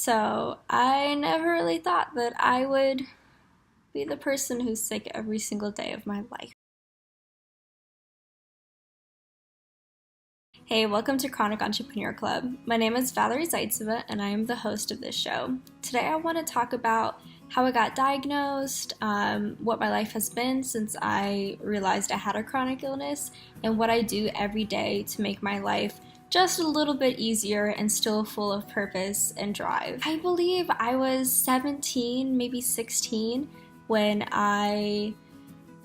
So I never really thought that I would be the person who's sick every single day of my life. Hey, welcome to Chronic Entrepreneur Club. My name is Valerie Zaitseva, and I am the host of this show. Today I want to talk about how I got diagnosed, what my life has been since I realized I had a chronic illness, and what I do every day to make my life just a little bit easier and still full of purpose and drive. I believe I was 17, maybe 16, when I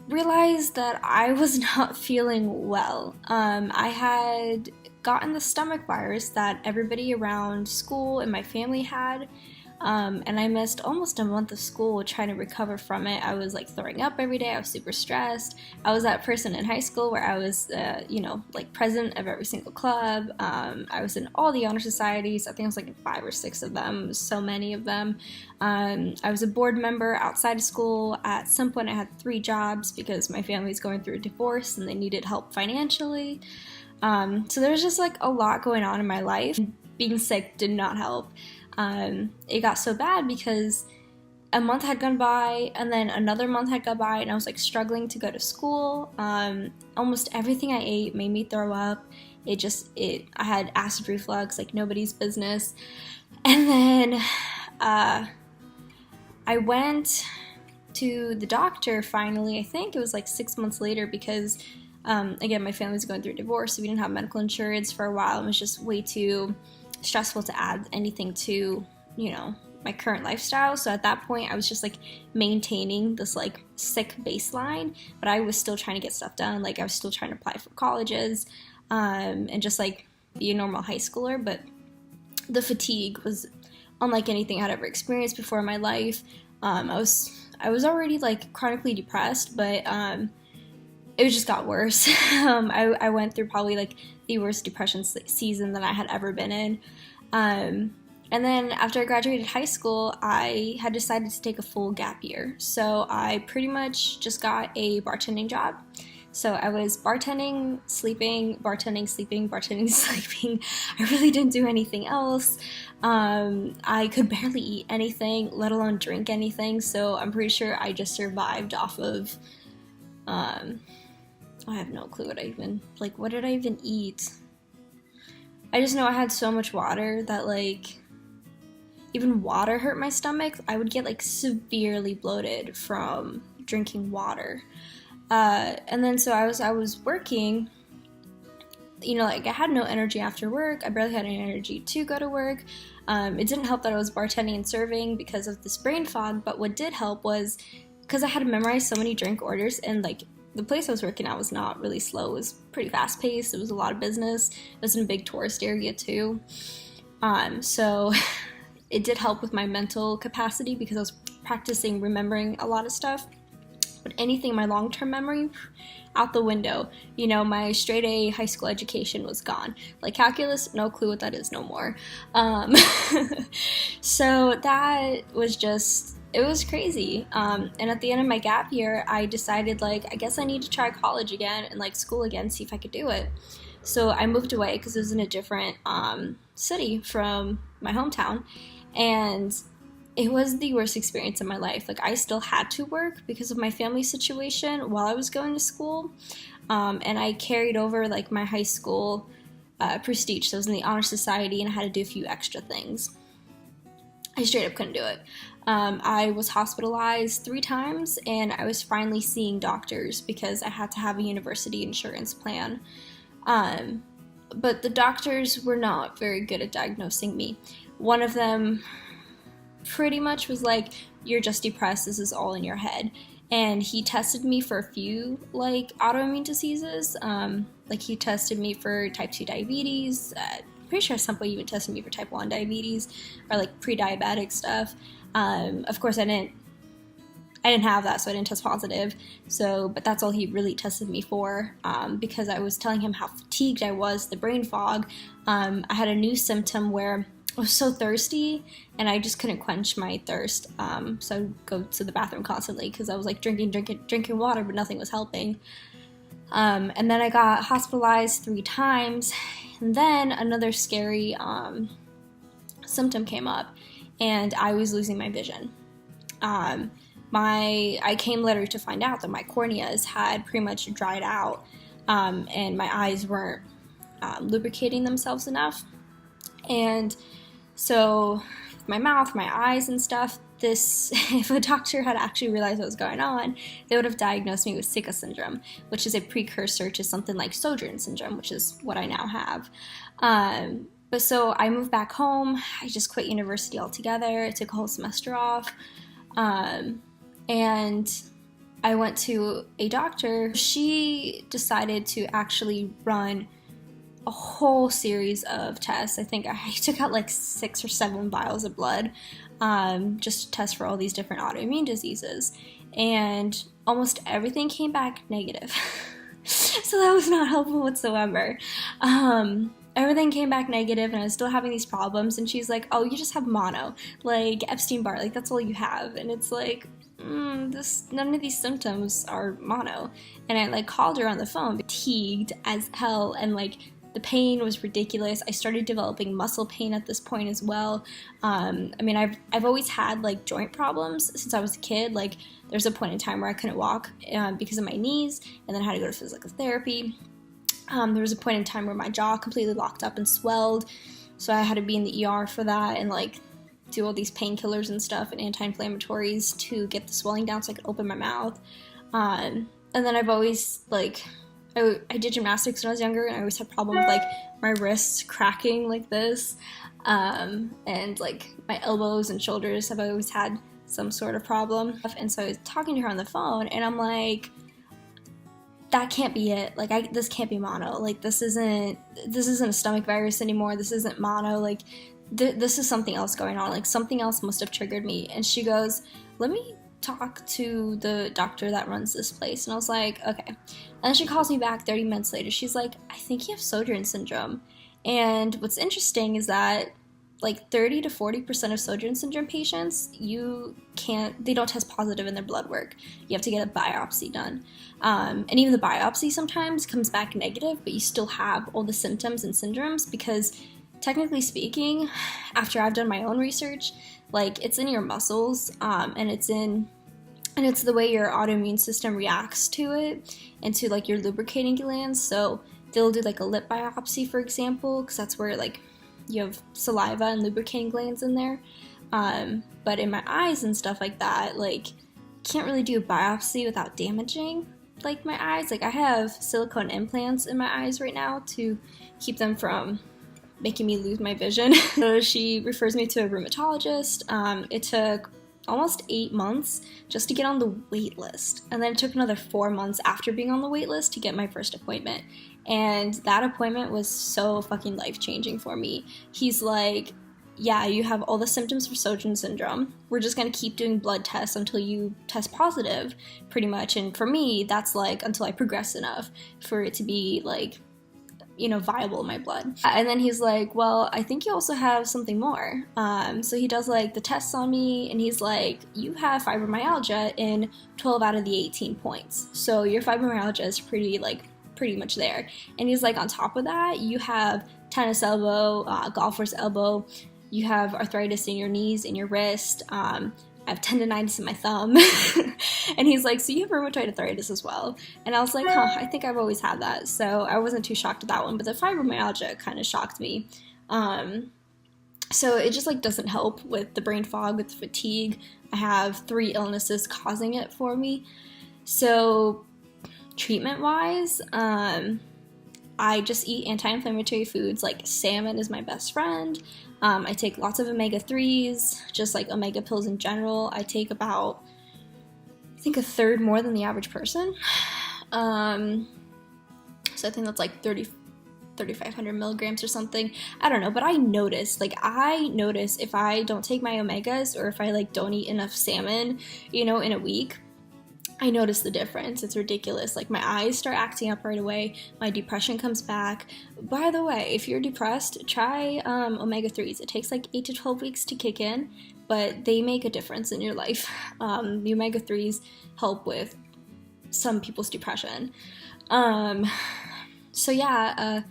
realized that I was not feeling well. I had gotten the stomach virus that everybody around school and my family had. And I missed almost a month of school trying to recover from it. I was like throwing up every day. I was super stressed. I was that person in high school where I was, like president of every single club. I was in all the honor societies. I think I was like in 5 or 6 of them, so many of them. I was a board member outside of school. At some point I had 3 jobs because my family was going through a divorce and they needed help financially. So there was just like a lot going on in my life. Being sick did not help. It got so bad because a month had gone by and then another month had gone by and I was like struggling to go to school. Almost everything I ate made me throw up. I had acid reflux like nobody's business. And then I went to the doctor finally. I think it was like 6 months later because again, my family was going through a divorce, so we didn't have medical insurance for a while. It was just way too stressful to add anything to, my current lifestyle. So at that point, I was just like maintaining this like sick baseline, but I was still trying to get stuff done. Like I was still trying to apply for colleges, and just like be a normal high schooler. But the fatigue was unlike anything I'd ever experienced before in my life. I was already like chronically depressed, but it just got worse. I went through probably like the worst depression season that I had ever been in. And then after I graduated high school, I had decided to take a full gap year. So I pretty much just got a bartending job. So I was bartending, sleeping, bartending, sleeping, bartending, sleeping. I really didn't do anything else. I could barely eat anything, let alone drink anything. So I'm pretty sure I just survived off of, I have no clue what did I even eat? I just know I had so much water that like, even water hurt my stomach. I would get like severely bloated from drinking water. And then so I was working, like I had no energy after work. I barely had any energy to go to work. It didn't help that I was bartending and serving because of this brain fog, but what did help was because I had to memorize so many drink orders, and like the place I was working at was not really slow. It was pretty fast paced. It was a lot of business. It was in a big tourist area too. So it did help with my mental capacity because I was practicing remembering a lot of stuff. But anything, my long-term memory, out the window. My straight A high school education was gone. Like calculus, no clue what that is no more. So that was just, it was crazy. And at the end of my gap year, I decided like, I guess I need to try college again and like school again, see if I could do it. So I moved away because it was in a different city from my hometown. And it was the worst experience in my life. Like I still had to work because of my family situation while I was going to school. And I carried over like my high school prestige. So I was in the honor society and I had to do a few extra things. I straight up couldn't do it. I was hospitalized 3 times and I was finally seeing doctors because I had to have a university insurance plan. But the doctors were not very good at diagnosing me. One of them pretty much was like, you're just depressed, this is all in your head. And he tested me for a few like autoimmune diseases. Like he tested me for type 2 diabetes. Pretty sure at some point he even tested me for type 1 diabetes or like pre-diabetic stuff. Of course I didn't have that, so I didn't test positive. So, but that's all he really tested me for, because I was telling him how fatigued I was, the brain fog. I had a new symptom where I was so thirsty and I just couldn't quench my thirst. So I would go to the bathroom constantly because I was like drinking water, but nothing was helping. And then I got hospitalized 3 times. And then another scary symptom came up. and I was losing my vision. I came later to find out that my corneas had pretty much dried out, and my eyes weren't lubricating themselves enough. And so my mouth, my eyes and stuff, if a doctor had actually realized what was going on, they would have diagnosed me with Sika syndrome, which is a precursor to something like Sjogren syndrome, which is what I now have. But so I moved back home. I just quit university altogether. I took a whole semester off. And I went to a doctor. She decided to actually run a whole series of tests. I think I took out like 6 or 7 vials of blood, just to test for all these different autoimmune diseases. And almost everything came back negative. So that was not helpful whatsoever. Everything came back negative, and I was still having these problems. And she's like, "Oh, you just have mono, like Epstein-Barr, like that's all you have." And it's like, none of these symptoms are mono. And I like called her on the phone, fatigued as hell, and like the pain was ridiculous. I started developing muscle pain at this point as well. I mean, I've always had like joint problems since I was a kid. Like there's a point in time where I couldn't walk because of my knees, and then I had to go to physical therapy. There was a point in time where my jaw completely locked up and swelled, so I had to be in the ER for that and like do all these painkillers and stuff and anti-inflammatories to get the swelling down so I could open my mouth. And then I've always like, I did gymnastics when I was younger, and I always had problems with like my wrists cracking like this, and like my elbows and shoulders have always had some sort of problem. And so I was talking to her on the phone, and I'm like, that can't be it. Like this can't be mono. Like this isn't a stomach virus anymore. This isn't mono. Like this is something else going on. Like something else must have triggered me. And she goes, "Let me talk to the doctor that runs this place." And I was like, okay. And then she calls me back 30 minutes later. She's like, "I think you have Sjogren syndrome." And what's interesting is that like 30 to 40% of Sjogren syndrome patients, they don't test positive in their blood work. You have to get a biopsy done. And even the biopsy sometimes comes back negative, but you still have all the symptoms and syndromes, because technically speaking, after I've done my own research, like it's in your muscles, and it's the way your autoimmune system reacts to it and to like your lubricating glands. So they'll do like a lip biopsy, for example, because that's where like you have saliva and lubricating glands in there. But in my eyes and stuff like that, like can't really do a biopsy without damaging like my eyes. Like I have silicone implants in my eyes right now to keep them from making me lose my vision. So she refers me to a rheumatologist. It took almost 8 months just to get on the wait list. And then it took another 4 months after being on the wait list to get my first appointment. And that appointment was so fucking life-changing for me. He's like, "Yeah, you have all the symptoms for Sjogren syndrome. We're just going to keep doing blood tests until you test positive, pretty much." And for me, that's like until I progress enough for it to be like, viable in my blood. And then he's like, "Well, I think you also have something more." So he does like the tests on me, and he's like, "You have fibromyalgia in 12 out of the 18 points. So your fibromyalgia is pretty much there." And he's like, "On top of that, you have tennis elbow, golfer's elbow, you have arthritis in your knees, in your wrist, I have tendonitis in my thumb." And he's like, "So you have rheumatoid arthritis as well." And I was like, I think I've always had that. So I wasn't too shocked at that one, but the fibromyalgia kind of shocked me. So it just like doesn't help with the brain fog, with the fatigue. I have 3 illnesses causing it for me. So treatment-wise, I just eat anti-inflammatory foods. Like salmon is my best friend. I take lots of omega-3s, just like omega pills in general. I take about, I think, a third more than the average person. So I think that's like 3,500 milligrams or something. I don't know, but I notice if I don't take my omegas, or if I like don't eat enough salmon, in a week, I notice the difference. It's ridiculous. Like my eyes start acting up right away. My depression comes back. By the way, if you're depressed, try omega-3s. It takes like 8 to 12 weeks to kick in, but they make a difference in your life. The omega-3s help with some people's depression. So yeah,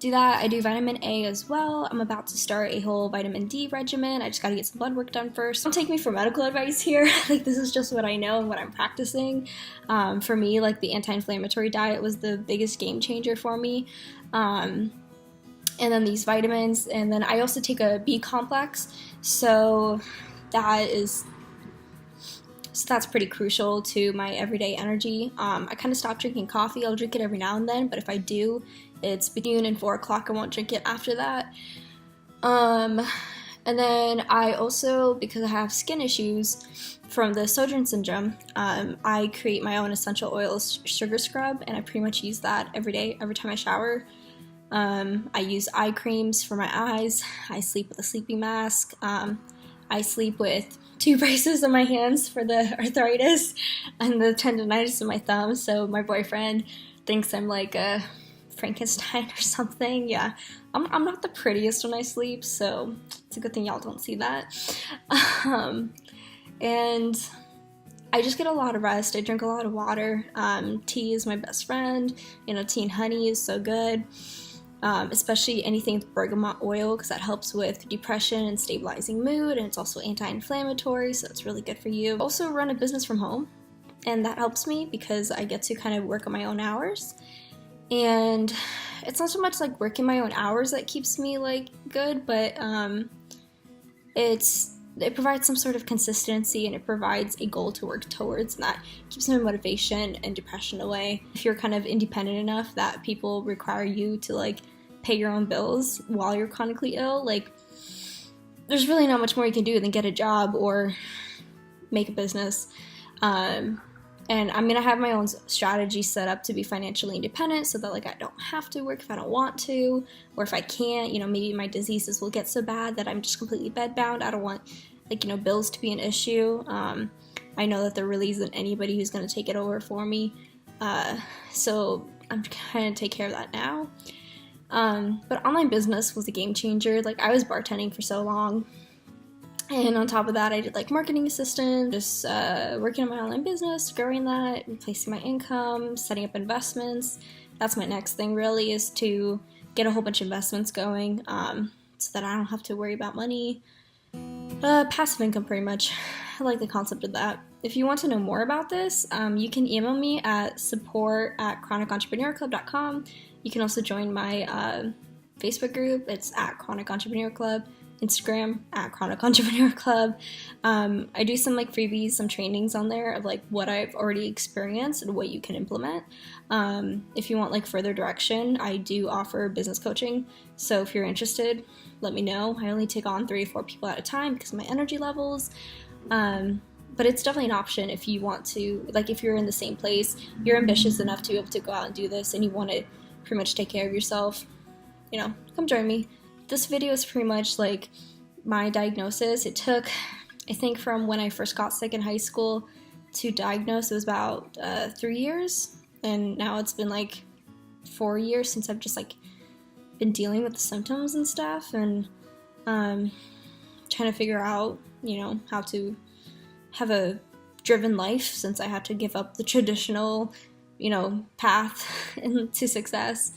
do that. I do vitamin A as well. I'm about to start a whole vitamin D regimen. I just gotta get some blood work done first. Don't take me for medical advice here. Like, this is just what I know and what I'm practicing. For me, like, the anti-inflammatory diet was the biggest game changer for me. And then these vitamins, and then I also take a B complex, so that's pretty crucial to my everyday energy. I kind of stopped drinking coffee. I'll drink it every now and then, but if I do, it's between and 4 o'clock. I won't drink it after that. And then I also, because I have skin issues from the Sjogren syndrome, I create my own essential oils sugar scrub, and I pretty much use that every day, every time I shower. I use eye creams for my eyes. I sleep with a sleeping mask. I sleep with 2 braces on my hands for the arthritis and the tendonitis in my thumb, so my boyfriend thinks I'm like a Frankenstein or something. Yeah, I'm not the prettiest when I sleep, so it's a good thing y'all don't see that. And I just get a lot of rest. I drink a lot of water. Tea is my best friend. You know, tea and honey is so good. Especially anything with bergamot oil, because that helps with depression and stabilizing mood, and it's also anti-inflammatory, so it's really good for you. I also run a business from home, and that helps me because I get to kind of work on my own hours. And it's not so much like working my own hours that keeps me like good, but it provides some sort of consistency, and it provides a goal to work towards, and that keeps my motivation and depression away. If you're kind of independent enough that people require you to like pay your own bills while you're chronically ill, like, there's really not much more you can do than get a job or make a business. And I'm gonna have my own strategy set up to be financially independent, so that like I don't have to work if I don't want to, or if I can't, you know, maybe my diseases will get so bad that I'm just completely bedbound. I don't want, like, you know, bills to be an issue. I know that there really isn't anybody who's gonna take it over for me, so I'm trying to take care of that now. But online business was a game changer. Like, I was bartending for so long, and on top of that, I did like marketing assistant, just working on my online business, growing that, replacing my income, setting up investments. That's my next thing, really, is to get a whole bunch of investments going, so that I don't have to worry about money. Passive income, pretty much. I like the concept of that. If you want to know more about this, you can email me at support@chronicentrepreneur.com. You can also join my Facebook group. It's at Chronic Entrepreneur Club. Instagram at Chronic Entrepreneur Club. I do some like freebies, some trainings on there of like what I've already experienced and what you can implement. If you want like further direction, I do offer business coaching. So if you're interested, let me know. I only take on 3 or 4 people at a time because of my energy levels. But it's definitely an option if you want to, like, if you're in the same place, you're ambitious enough to be able to go out and do this, and you want to pretty much take care of yourself, you know, come join me. This video is pretty much like my diagnosis. It took, I think, from when I first got sick in high school to diagnose, it was about 3 years, and now it's been like 4 years since I've just like been dealing with the symptoms and stuff, and trying to figure out, you know, how to have a driven life, since I had to give up the traditional, you know, path to success.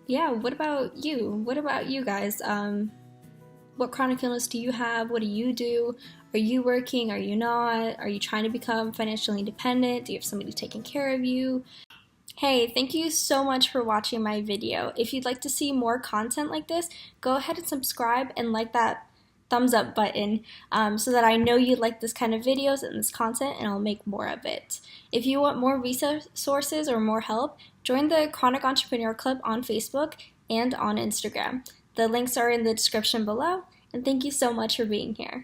Yeah, what about you? What about you guys? What chronic illness do you have? What do you do? Are you working? Are you not? Are you trying to become financially independent? Do you have somebody taking care of you? Hey, thank you so much for watching my video. If you'd like to see more content like this, go ahead and subscribe and like that thumbs up button, so that I know you like this kind of videos and this content, and I'll make more of it. If you want more resources or more help, join the Chronic Entrepreneur Club on Facebook and on Instagram. The links are in the description below, and thank you so much for being here.